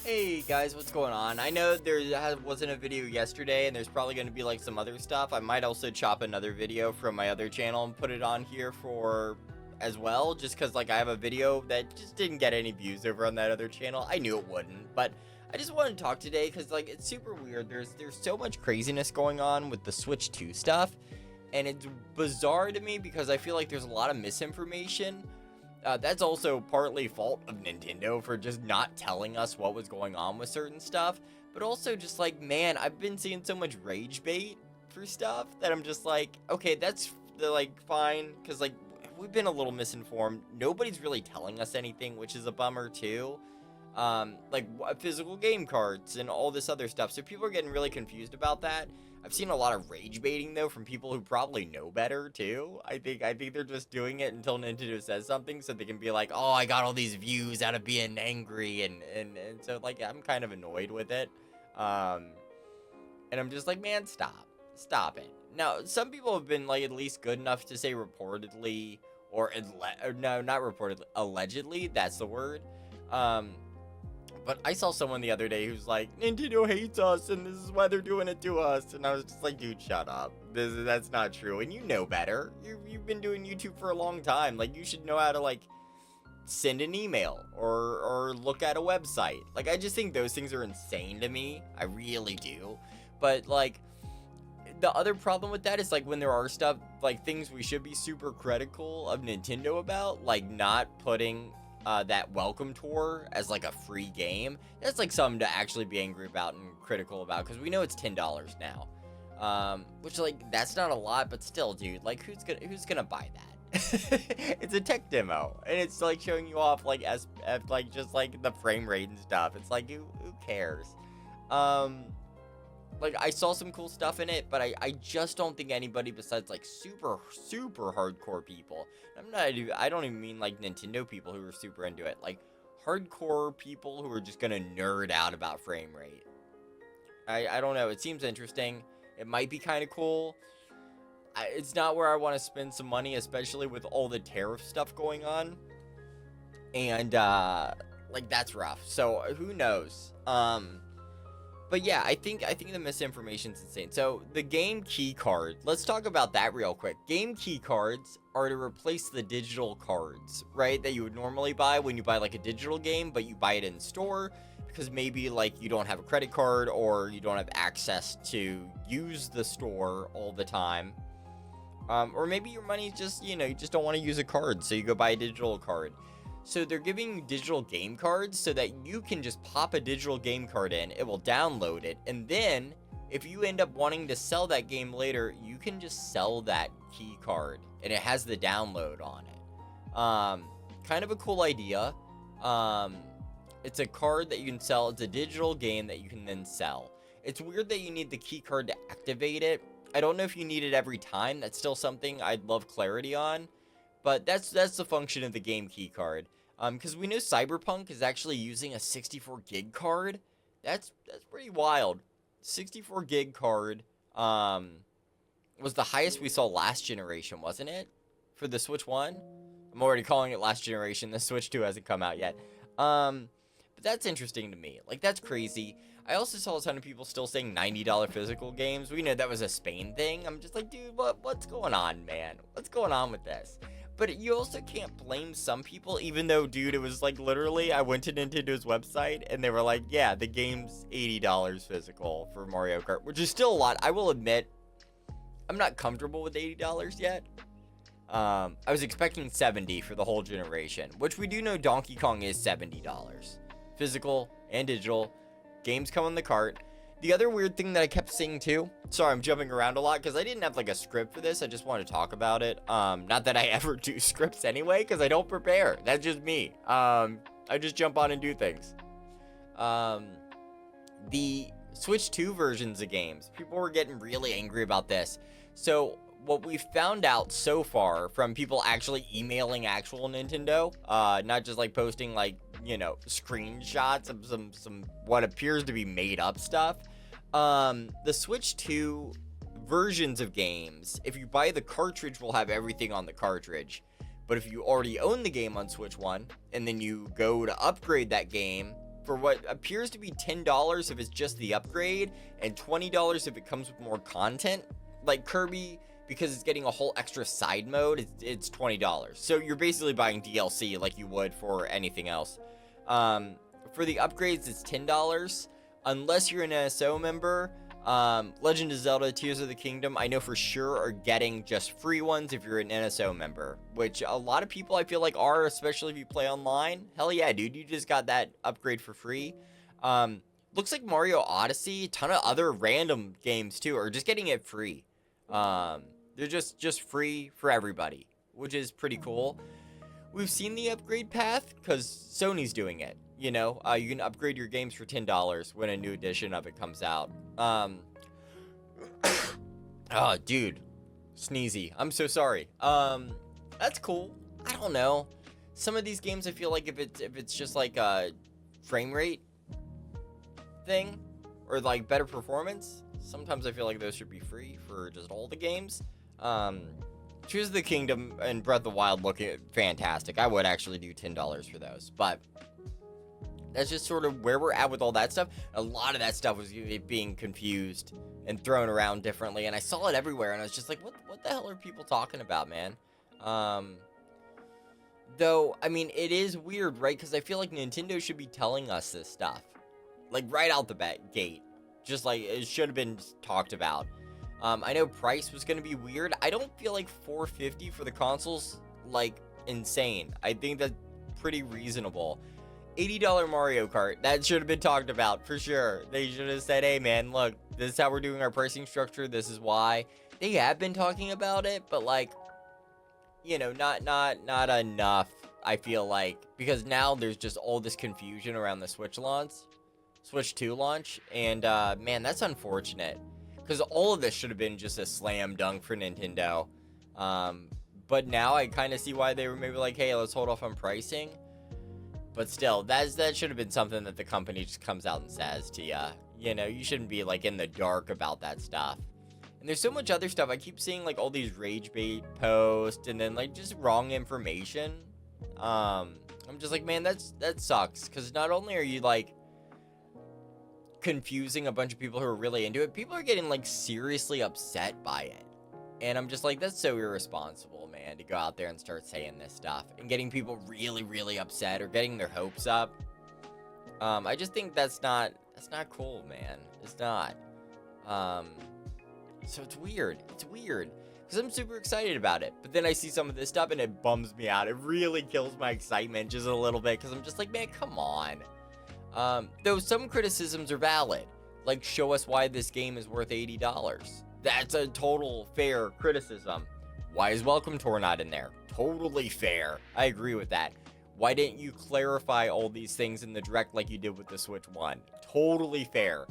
Hey guys, what's going on? I know there wasn't a video yesterday, and there's probably going to be like some other stuff. I might also chop another video from my other channel and put it on here for as well, just because like I have a video that just didn't get any views over on that other channel. I knew it wouldn't, but I just wanted to talk today because like it's super weird. There's so much craziness going on with the Switch 2 stuff, and it's bizarre to me because I feel like there's a lot of misinformation. That's also partly fault of Nintendo for just not telling us what was going on with certain stuff, but also just like, man, I've been seeing so much rage bait for stuff that I'm just like, okay, that's like fine, because like we've been a little misinformed. Nobody's really telling us anything, which is a bummer too. Like physical game cards and all this other stuff, so people are getting really confused about that. I've seen a lot of rage baiting though from people who probably know better too. I think they're just doing it until Nintendo says something so they can be like, oh, I got all these views out of being angry, and so like I'm kind of annoyed with it. And I'm just like, man, stop it. Now some people have been like at least good enough to say reportedly, or no, not reportedly, allegedly, that's the word. But I saw someone the other day who's like, Nintendo hates us and this is why they're doing it to us. And I was just like, dude, shut up. That's not true. And you know better. You've been doing YouTube for a long time. Like, you should know how to, like, send an email or look at a website. Like, I just think those things are insane to me. I really do. But, like, the other problem with that is, like, when there are stuff, like, things we should be super critical of Nintendo about, like, not putting that welcome tour as like a free game, that's like something to actually be angry about and critical about, because we know it's $10 now, which like that's not a lot, but still, dude, like who's gonna buy that? It's a tech demo and it's like showing you off like as like just like the frame rate and stuff. It's like who cares? Like, I saw some cool stuff in it, but I just don't think anybody besides, like, super hardcore people. I don't even mean, like, Nintendo people who are super into it. Like, hardcore people who are just gonna nerd out about frame rate. I don't know. It seems interesting. It might be kind of cool. It's not where I want to spend some money, especially with all the tariff stuff going on. And, like, that's rough. So, who knows? But yeah, I think the misinformation's insane. So the game key card, let's talk about that real quick. Game key cards are to replace the digital cards, right? That you would normally buy when you buy like a digital game, but you buy it in store because maybe like you don't have a credit card or you don't have access to use the store all the time. Or maybe your money's just, you just don't want to use a card, so you go buy a digital card. So they're giving you digital game cards so that you can just pop a digital game card in, it will download it, and then if you end up wanting to sell that game later, you can just sell that key card, and it has the download on it. Kind of a cool idea. It's a card that you can sell. It's a digital game that you can then sell. It's weird that you need the key card to activate it. I don't know if you need it every time. That's still something I'd love clarity on. But that's the function of the game key card. Because we know Cyberpunk is actually using a 64 gig card. That's pretty wild. 64 gig card was the highest we saw last generation, wasn't it? For the Switch 1? I'm already calling it last generation. The Switch 2 hasn't come out yet. But that's interesting to me. Like, that's crazy. I also saw a ton of people still saying $90 physical games. We know that was a Spain thing. I'm just like, dude, what's going on, man? What's going on with this? But you also can't blame some people, even though, dude, it was like literally, I went to Nintendo's website and they were like, yeah, the game's $80 physical for Mario Kart, which is still a lot. I will admit, I'm not comfortable with $80 yet. I was expecting $70 for the whole generation, which we do know Donkey Kong is $70. Physical and digital. Games come on the cart. The other weird thing that I kept seeing too, sorry, I'm jumping around a lot because I didn't have like a script for this. I just want to talk about it. Not that I ever do scripts anyway, because I don't prepare. That's just me. I just jump on and do things. The Switch 2 versions of games, people were getting really angry about this. So what we've found out so far from people actually emailing actual Nintendo, not just like posting like, screenshots of some what appears to be made up stuff. The Switch 2 versions of games, if you buy the cartridge, will have everything on the cartridge. But if you already own the game on Switch 1, and then you go to upgrade that game for what appears to be $10 if it's just the upgrade, and $20 if it comes with more content. Like Kirby, because it's getting a whole extra side mode, it's $20. So you're basically buying DLC like you would for anything else. For the upgrades, it's $10. Unless you're an NSO member, Legend of Zelda Tears of the Kingdom, I know for sure are getting just free ones if you're an NSO member, which a lot of people I feel like are, especially if you play online. Hell yeah, dude, you just got that upgrade for free. Looks like Mario Odyssey, a ton of other random games too, are just getting it free. They're just free for everybody, which is pretty cool. We've seen the upgrade path because Sony's doing it. You know, you can upgrade your games for $10 when a new edition of it comes out. Oh, dude, sneezy. I'm so sorry. That's cool. I don't know. Some of these games, I feel like if it's just like a frame rate thing or like better performance, sometimes I feel like those should be free for just all the games. Tears of the Kingdom and Breath of the Wild look fantastic. I would actually do $10 for those, but that's just sort of where we're at with all that stuff. A lot of that stuff was being confused and thrown around differently, and I saw it everywhere, and I was just like, what the hell are people talking about, man? Though, I mean, it is weird, right? Because I feel like Nintendo should be telling us this stuff, like, right out the gate. Just like, it should have been talked about. I know price was going to be weird. I don't feel like $450 for the consoles, like, insane. I think that's pretty reasonable. $80 Mario Kart, that should have been talked about for sure. They should have said, hey man, look, this is how we're doing our pricing structure, this is why. They have been talking about it, but like, you know, not enough, I feel like, because now there's just all this confusion around the Switch 2 launch, and man, that's unfortunate, because all of this should have been just a slam dunk for Nintendo. But now I kind of see why they were maybe like, hey, let's hold off on pricing. But still, that should have been something that the company just comes out and says to you. You know, you shouldn't be, like, in the dark about that stuff. And there's so much other stuff. I keep seeing, like, all these rage bait posts and then, like, just wrong information. I'm just like, man, that sucks. Because not only are you, like, confusing a bunch of people who are really into it, people are getting, like, seriously upset by it. And I'm just like, that's so irresponsible, man, to go out there and start saying this stuff and getting people really, really upset or getting their hopes up. I just think that's not cool, man. It's not. So it's weird. It's weird. Because I'm super excited about it. But then I see some of this stuff and it bums me out. It really kills my excitement just a little bit. Because I'm just like, man, come on. Though some criticisms are valid. Like, show us why this game is worth $80. That's a total fair criticism. Why is Welcome Tour not in there? Totally fair. I agree with that. Why didn't you clarify all these things in the Direct like you did with the Switch 1? Totally fair.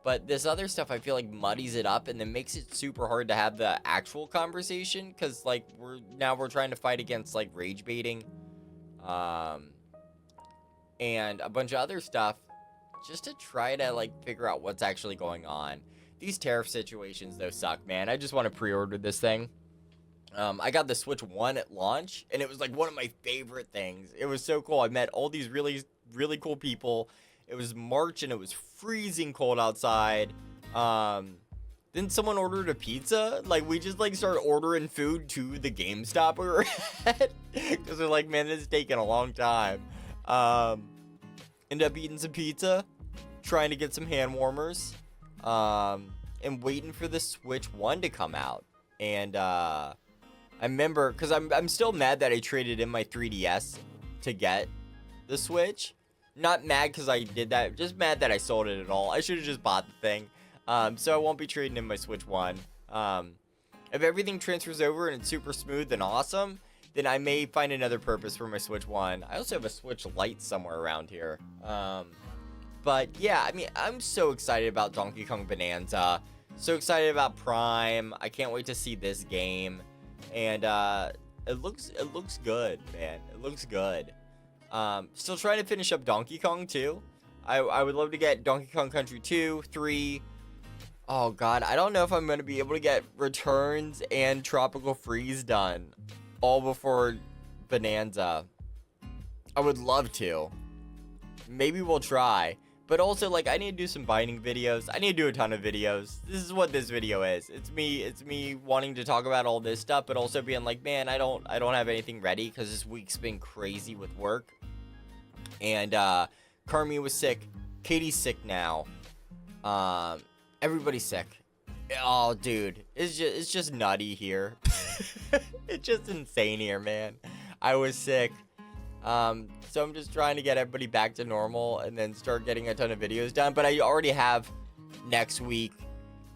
But this other stuff I feel like muddies it up and then makes it super hard to have the actual conversation. Because, like, we're trying to fight against, like, rage baiting. And a bunch of other stuff. Just to try to, like, figure out what's actually going on. These tariff situations, though, suck, man. I just want to pre-order this thing. I got the Switch 1 at launch, and it was, like, one of my favorite things. It was so cool. I met all these really, really cool people. It was March, and it was freezing cold outside. Then someone ordered a pizza. Like, we just, like, started ordering food to the GameStop we were at. Because they're like, man, this is taking a long time. Ended up eating some pizza. Trying to get some hand warmers. And waiting for the Switch 1 to come out. And, I remember, because I'm still mad that I traded in my 3DS to get the Switch. Not mad because I did that, just mad that I sold it at all. I should have just bought the thing. So I won't be trading in my Switch 1. If everything transfers over and it's super smooth and awesome, then I may find another purpose for my Switch 1. I also have a Switch Lite somewhere around here. But yeah, I mean, I'm so excited about Donkey Kong Bonanza. So excited about Prime. I can't wait to see this game. And it looks good, man. It looks good. Still trying to finish up Donkey Kong 2. I would love to get Donkey Kong Country 2, 3. Oh god, I don't know if I'm going to be able to get Returns and Tropical Freeze done all before Bonanza. I would love to. maybe we'll try. But also, like, I need to do some binding videos. I need to do a ton of videos. This is what this video is. It's me wanting to talk about all this stuff, but also being like, man, I don't have anything ready because this week's been crazy with work. And Carmi was sick. Katie's sick now. Everybody's sick. Oh, dude, it's just nutty here. It's just insane here, man. I was sick. So I'm just trying to get everybody back to normal and then start getting a ton of videos done. But I already have next week.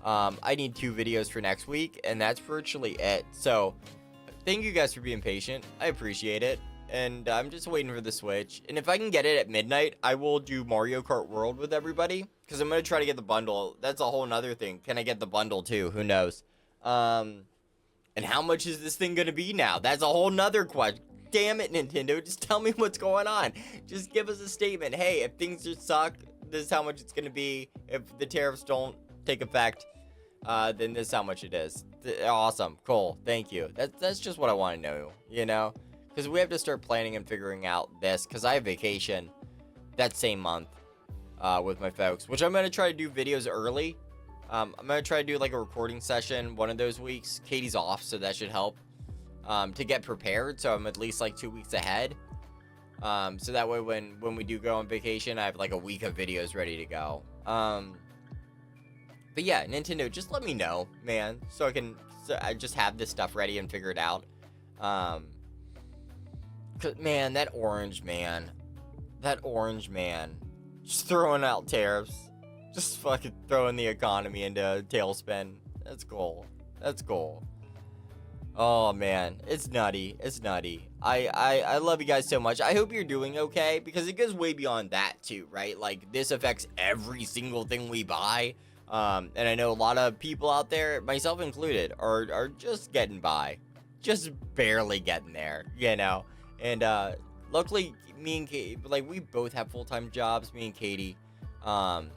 I need 2 videos for next week, and that's virtually it. So thank you guys for being patient. I appreciate it. And I'm just waiting for the Switch. And if I can get it at midnight, I will do Mario Kart World with everybody. Because I'm going to try to get the bundle. That's a whole nother thing. Can I get the bundle too? Who knows? And how much is this thing going to be now? That's a whole nother question. Damn it, Nintendo. Just tell me what's going on. Just give us a statement. Hey, if things just suck, this is how much it's going to be. If the tariffs don't take effect, then this is how much it is. Awesome. Cool. Thank you. That's just what I want to know, you know? Because we have to start planning and figuring out this. Because I have vacation that same month with my folks. Which I'm going to try to do videos early. I'm going to try to do like a recording session one of those weeks. Katie's off, so that should help. To get prepared, so I'm at least like 2 weeks ahead. So that way when we do go on vacation, I have like a week of videos ready to go. But yeah, Nintendo, just let me know, man, so I just have this stuff ready and figure it out. 'Cause, man, that orange man, just throwing out tariffs, just fucking throwing the economy into a tailspin. That's cool. Oh man, it's nutty. I love you guys so much. I hope you're doing okay, because it goes way beyond that too, right? Like, this affects every single thing we buy. And I know a lot of people out there, myself included, are just getting by, just barely getting there, you know. And luckily, me and Katie, like, we both have full-time jobs, me and Katie. And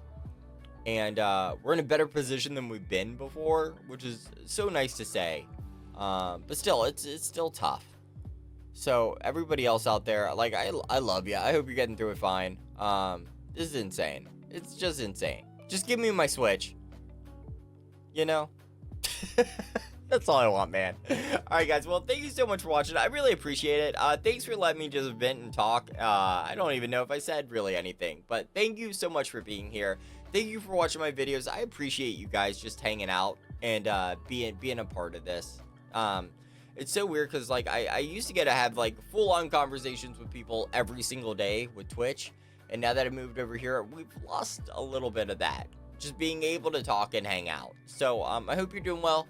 we're in a better position than we've been before, which is so nice to say. But still, it's still tough. So everybody else out there, like, I love you. I hope you're getting through it fine. This is insane. It's just insane. Just give me my Switch. You know? That's all I want, man. Alright, guys. Well, thank you so much for watching. I really appreciate it. Thanks for letting me just vent and talk. I don't even know if I said really anything. But thank you so much for being here. Thank you for watching my videos. I appreciate you guys just hanging out and being a part of this. It's so weird because, like, I used to get to have, like, full-on conversations with people every single day with Twitch. And now that I moved over here, we've lost a little bit of that. Just being able to talk and hang out. So, I hope you're doing well.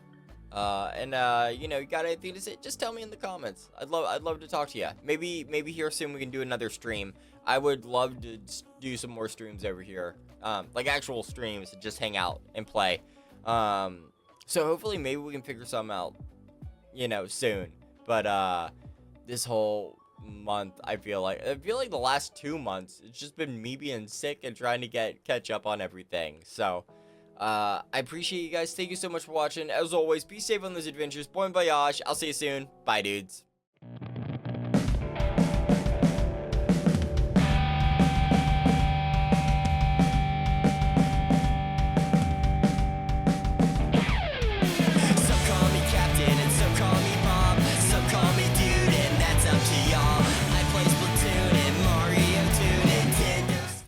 You know, you got anything to say, just tell me in the comments. I'd love to talk to you. Maybe here soon we can do another stream. I would love to do some more streams over here. Like actual streams, just hang out and play. So hopefully maybe we can figure something out, you know, soon. But this whole month, I feel like the last 2 months, it's just been me being sick and trying to catch up on everything. So I appreciate you guys. Thank you so much for watching. As always, be safe on those adventures. Bon voyage. I'll see you soon. Bye, dudes.